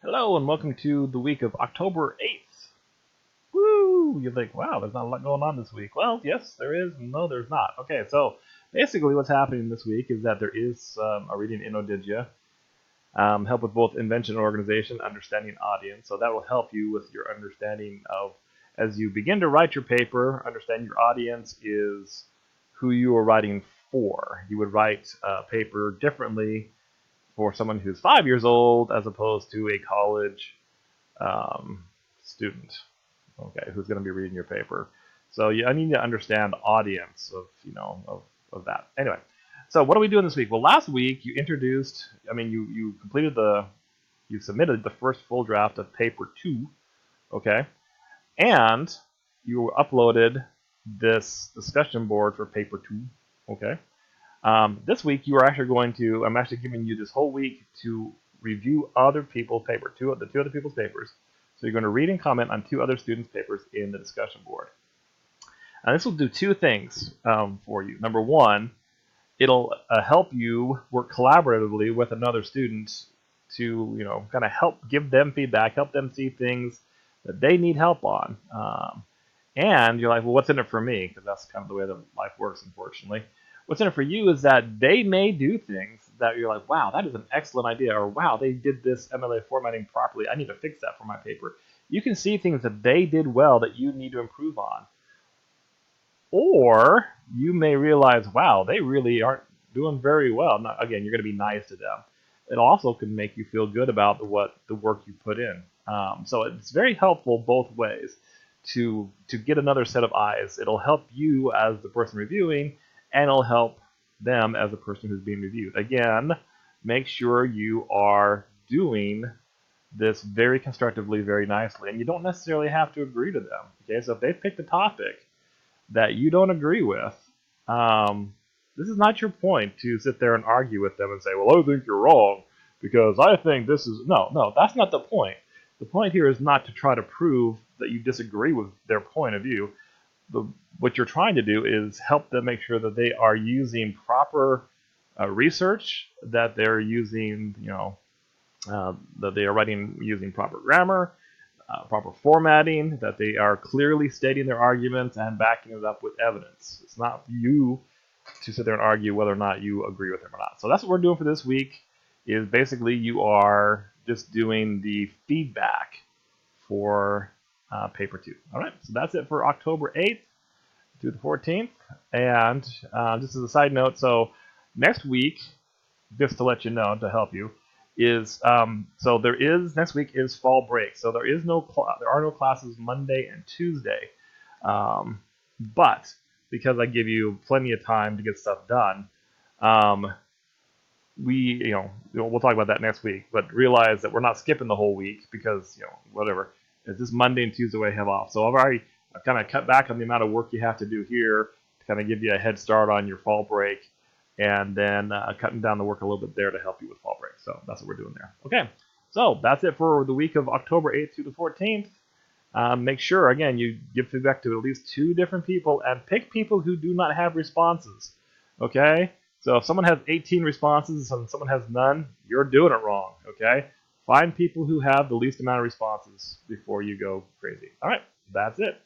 Hello and welcome to the week of October 8th. Woo! You think, wow, there's not a lot going on this week. Well, yes, there is. No, there's not. Okay, so basically what's happening this week is that there is a reading in Odigya. Help with both invention and organization, understanding audience. So that will help you with your understanding of, as you begin to write your paper, understand your audience is who you are writing for. You would write a paper differently for someone who's 5 years old as opposed to a college student, okay, who's going to be reading your paper. So I need to understand the audience of that. Anyway, so what are we doing this week? Well, last week you you submitted the first full draft of paper 2, okay, and you uploaded this discussion board for paper 2, okay. This week I'm actually giving you this whole week to review other people's paper, two other people's papers. So you're going to read and comment on 2 other students' papers in the discussion board. And this will do 2 things for you. Number 1, it'll help you work collaboratively with another student to, kind of give them feedback, help them see things that they need help on. And you're like, well, what's in it for me? Because that's kind of the way that life works, unfortunately. What's in it for you is that they may do things that you're like, wow, that is an excellent idea, or wow, they did this MLA formatting properly. I need to fix that for my paper. You can see things that they did well that you need to improve on. Or you may realize, wow, they really aren't doing very well. Now, again, you're going to be nice to them. It also can make you feel good about the work you put in. So it's very helpful both ways to get another set of eyes. It'll help you as the person reviewing, and it'll help them as a person who's being reviewed. Again, make sure you are doing this very constructively, very nicely, and you don't necessarily have to agree to them. Okay, so if they picked a topic that you don't agree with, this is not your point to sit there and argue with them and say, well, I think you're wrong because I think this is... No, that's not the point. The point here is not to try to prove that you disagree with their point of view. What you're trying to do is help them make sure that they are using proper research, that they're using, that they are writing using proper grammar, proper formatting, that they are clearly stating their arguments and backing it up with evidence. It's not you to sit there and argue whether or not you agree with them or not. So that's what we're doing for this week, is basically you are just doing the feedback for paper 2. All right, so that's it for October 8th to the 14th. And just as a side note, so next week, just to let you know, to help you, is next week is fall break. So there are no classes Monday and Tuesday. But because I give you plenty of time to get stuff done, we'll talk about that next week. But realize that we're not skipping the whole week because whatever. It's just Monday and Tuesday we have off. So I've kind of cut back on the amount of work you have to do here to kind of give you a head start on your fall break, and then cutting down the work a little bit there to help you with fall break. So that's what we're doing there. Okay, so that's it for the week of October 8th to the 14th. Make sure, again, you give feedback to at least 2 different people and pick people who do not have responses. Okay? So if someone has 18 responses and someone has none, you're doing it wrong. Okay? Find people who have the least amount of responses before you go crazy. All right, that's it.